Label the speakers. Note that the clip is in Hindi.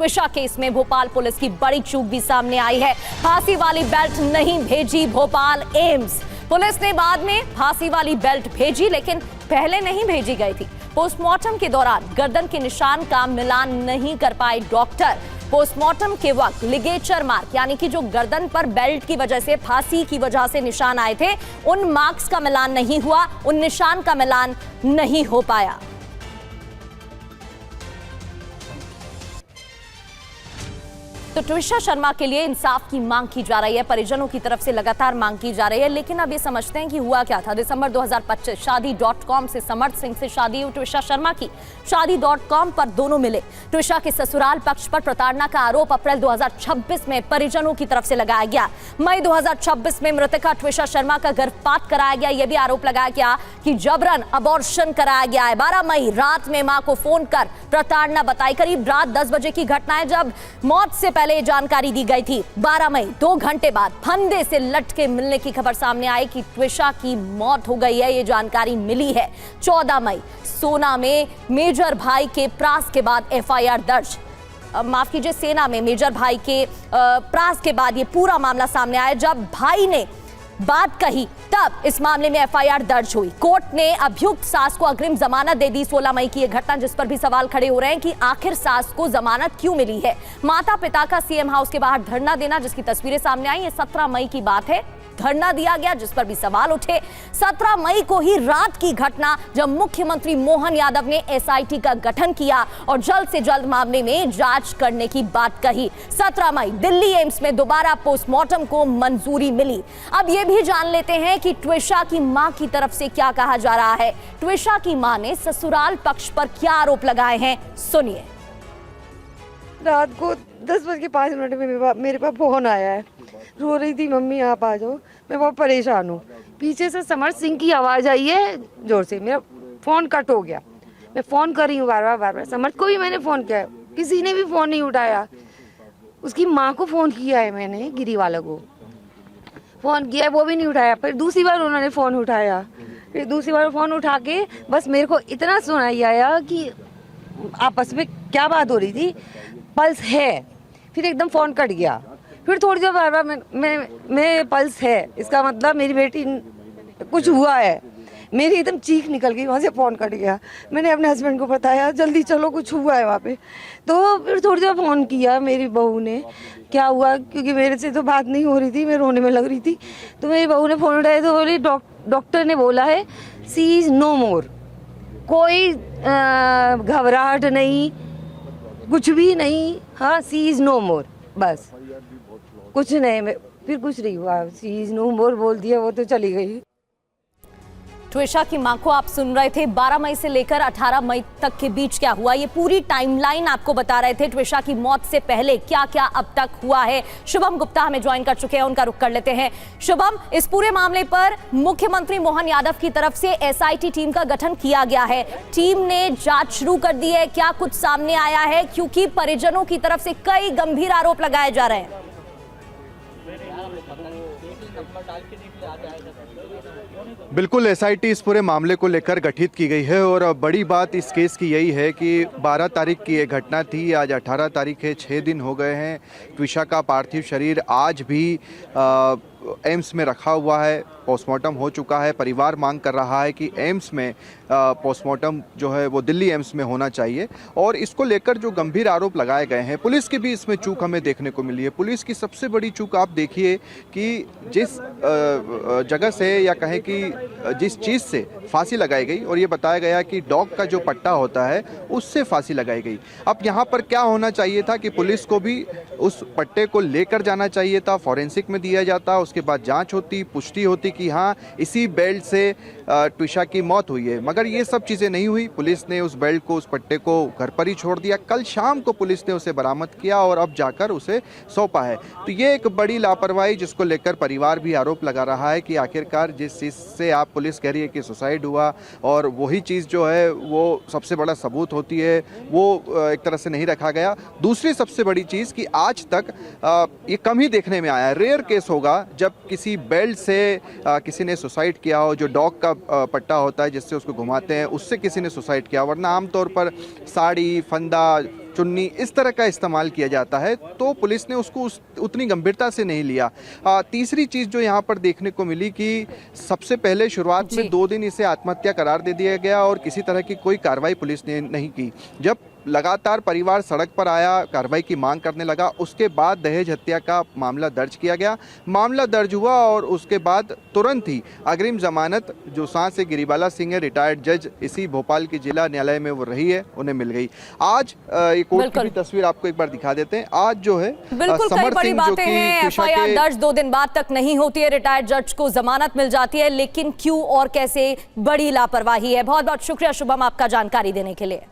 Speaker 1: ट्विशा केस में भोपाल पुलिस की बड़ी चूक भी सामने आई है। फांसी वाली बेल्ट नहीं भेजी भोपाल एम्स। पुलिस ने बाद में फांसी वाली बेल्ट भेजी, लेकिन पहले नहीं भेजी गई थी। पोस्टमार्टम के दौरान गर्दन के निशान का मिलान नहीं कर पाए डॉक्टर। पोस्टमार्टम के वक्त लिगेचर मार्क यानी कि जो गर्दन पर बेल्ट की वजह से, फांसी की वजह से निशान आए थे, उन मार्क्स का मिलान नहीं हुआ, उन निशान का मिलान नहीं हो पाया। तो ट्विशा शर्मा के लिए इंसाफ की मांग की जा रही है, परिजनों की तरफ से लगातार मांग की जा रही है। लेकिन अब ये समझते हैं कि हुआ क्या था। दिसंबर 2025 शादी.com से समर्थ सिंह से शादी हुई ट्विशा शर्मा की। शादी.com पर दोनों मिले। ट्विशा के ससुराल पक्ष पर प्रताड़ना का आरोप अप्रैल 2026 में परिजनों की तरफ से लगाया गया। मई 2026 में मृतका ट्विशा शर्मा का गर्भपात कराया गया। यह भी आरोप लगाया गया कि जबरन अबॉर्शन कराया गया है। 12 मई रात में मां को फोन कर प्रताड़ना बताई। करीब रात 10 बजे की घटना है जब मौत से पहले जानकारी दी गई थी। 12 मई 2 घंटे बाद फंदे से लटके मिलने की खबर सामने आई कि ट्विशा की मौत हो गई है, ये जानकारी मिली है। 14 मई सोना में मेजर भाई के प्रास के बाद एफआईआर दर्ज, माफ कीजिए, सेना में मेजर भाई के प्रास के बाद ये पूरा मामला सामने आया। जब भाई ने बात कही तब इस मामले में एफआईआर दर्ज हुई। कोर्ट ने अभियुक्त सास को अग्रिम जमानत दे दी। 16 मई की यह घटना जिस पर भी सवाल खड़े हो रहे हैं कि आखिर सास को जमानत क्यों मिली है। माता पिता का सीएम हाउस के बाहर धरना देना, जिसकी तस्वीरें सामने आई, ये 17 मई की बात है। धरना दिया गया जिस पर भी सवाल उठे। 17 मई को ही रात की घटना जब मुख्यमंत्री मोहन यादव ने एसआईटी का गठन किया और जल्द से जल्द मामले में जांच करने की बात कही। 17 मई दिल्ली एम्स में दोबारा पोस्टमार्टम को मंजूरी मिली। अब यह भी जान लेते हैं कि ट्विशा की मां की तरफ से क्या कहा जा रहा है। ट्विशा की मां ने ससुराल पक्ष पर क्या आरोप लगाए हैं, सुनिए।
Speaker 2: रात को 10:05 में मेरे पास फोन आया है, रो रही थी, मम्मी आप आ जाओ, मैं बहुत परेशान हूँ। पीछे से समर्थ सिंह की आवाज़ आई है जोर से, मेरा फ़ोन कट हो गया। मैं फ़ोन कर रही हूँ बार बार, समर्थ को भी मैंने फ़ोन किया, किसी ने भी फ़ोन नहीं उठाया। उसकी माँ को फ़ोन किया है मैंने, गिरी वाला को फ़ोन किया है, वो भी नहीं उठाया। फिर दूसरी बार उन्होंने फ़ोन उठाया, फिर दूसरी बार फ़ोन उठा के बस मेरे को इतना सुनाई आया कि आपस में क्या बात हो रही थी, पल्स है। फिर एकदम फ़ोन कट गया। फिर थोड़ी देर बार मैं पल्स है, इसका मतलब मेरी बेटी कुछ हुआ है। मेरी एकदम चीख निकल गई, वहाँ से फ़ोन कट गया। मैंने अपने हस्बैंड को बताया, जल्दी चलो कुछ हुआ है वहाँ पे। तो फिर थोड़ी देर फ़ोन किया मेरी बहू ने, क्या हुआ, क्योंकि मेरे से तो बात नहीं हो रही थी, मैं रोने में लग रही थी। तो मेरी बहू ने फ़ोन उठाया तो बोली डॉक्टर ने बोला है सी इज़ नो मोर, कोई घबराहट नहीं, कुछ भी नहीं, हाँ सी इज़ नो मोर, बस कुछ नहीं। फिर कुछ नहीं हुआ, सी इज़ नो मोर बोल दिया, वो तो चली गई।
Speaker 1: ट्विशा की मां को आप सुन रहे थे। 12 मई से लेकर 18 मई तक के बीच क्या हुआ, ये पूरी टाइमलाइन आपको बता रहे थे। ट्विशा की मौत से पहले क्या क्या अब तक हुआ है। शुभम गुप्ता हमें ज्वाइन कर चुके हैं, उनका रुख कर लेते हैं। शुभम, इस पूरे मामले पर मुख्यमंत्री मोहन यादव की तरफ से एसआईटी टीम का गठन किया गया है। टीम ने जांच शुरू कर दी है, क्या कुछ सामने आया है, क्योंकि परिजनों की तरफ से कई गंभीर आरोप लगाए जा रहे हैं।
Speaker 3: बिल्कुल, एसआईटी इस पूरे मामले को लेकर गठित की गई है और बड़ी बात इस केस की यही है कि 12 तारीख की ये घटना थी, आज 18 तारीख है, 6 दिन हो गए हैं। ट्विशा का पार्थिव शरीर आज भी एम्स में रखा हुआ है, पोस्टमार्टम हो चुका है। परिवार मांग कर रहा है कि एम्स में पोस्टमार्टम जो है वो दिल्ली एम्स में होना चाहिए और इसको लेकर जो गंभीर आरोप लगाए गए हैं, पुलिस की भी इसमें चूक हमें देखने को मिली है। पुलिस की सबसे बड़ी चूक आप देखिए कि जिस जगह से या कहें कि जिस चीज़ से फांसी लगाई गई और ये बताया गया कि डॉग का जो पट्टा होता है उससे फांसी लगाई गई। अब यहाँ पर क्या होना चाहिए था कि पुलिस को भी उस पट्टे को लेकर जाना चाहिए था, फॉरेंसिक में दिया जाता, उसके बाद जांच होती, पुष्टि होती कि हाँ इसी बेल्ट से ट्विशा की मौत हुई है। मगर ये सब चीज़ें नहीं हुई। पुलिस ने उस बेल्ट को, उस पट्टे को घर पर ही छोड़ दिया। कल शाम को पुलिस ने उसे बरामद किया और अब जाकर उसे सौंपा है। तो ये एक बड़ी लापरवाही जिसको लेकर परिवार भी आरोप लगा रहा है कि आखिरकार जिस चीज़ से आप पुलिस कह रही है कि सुसाइड हुआ और वही चीज़ जो है वो सबसे बड़ा सबूत होती है, वो एक तरह से नहीं रखा गया। दूसरी सबसे बड़ी चीज़ कि आज तक ये कम ही देखने में आया है, रेयर केस होगा जब किसी बेल्ट से किसी ने सुसाइड किया हो, जो डॉग का पट्टा होता है जिससे उसको घुमाते हैं, उससे किसी ने सुसाइड किया, वरना आमतौर पर साड़ी, फंदा, चुन्नी इस तरह का इस्तेमाल किया जाता है, तो पुलिस ने उसको उतनी गंभीरता से नहीं लिया। तीसरी चीज़ जो यहाँ पर देखने को मिली कि सबसे पहले शुरुआत में 2 दिन इसे आत्महत्या करार दे दिया गया और किसी तरह की कोई कार्रवाई पुलिस ने नहीं की। जब लगातार परिवार सड़क पर आया, कार्रवाई की मांग करने लगा, उसके बाद दहेज हत्या का मामला दर्ज किया गया। मामला दर्ज हुआ और उसके बाद तुरंत ही अग्रिम जमानत जो सांस से गिरिबाला सिंह है, रिटायर्ड जज, इसी भोपाल की जिला न्यायालय में वो रही है, उन्हें मिल गई। आज एक कोर्ट की भी तस्वीर आपको एक बार दिखा देते हैं। आज जो है
Speaker 1: बिल्कुल कई बड़ी बातें हैं। एफआईआर दर्ज 2 दिन बाद तक नहीं होती है, रिटायर्ड जज को जमानत मिल जाती है, लेकिन क्यों और कैसे? बड़ी लापरवाही है। बहुत बहुत शुक्रिया शुभम आपका जानकारी देने के लिए।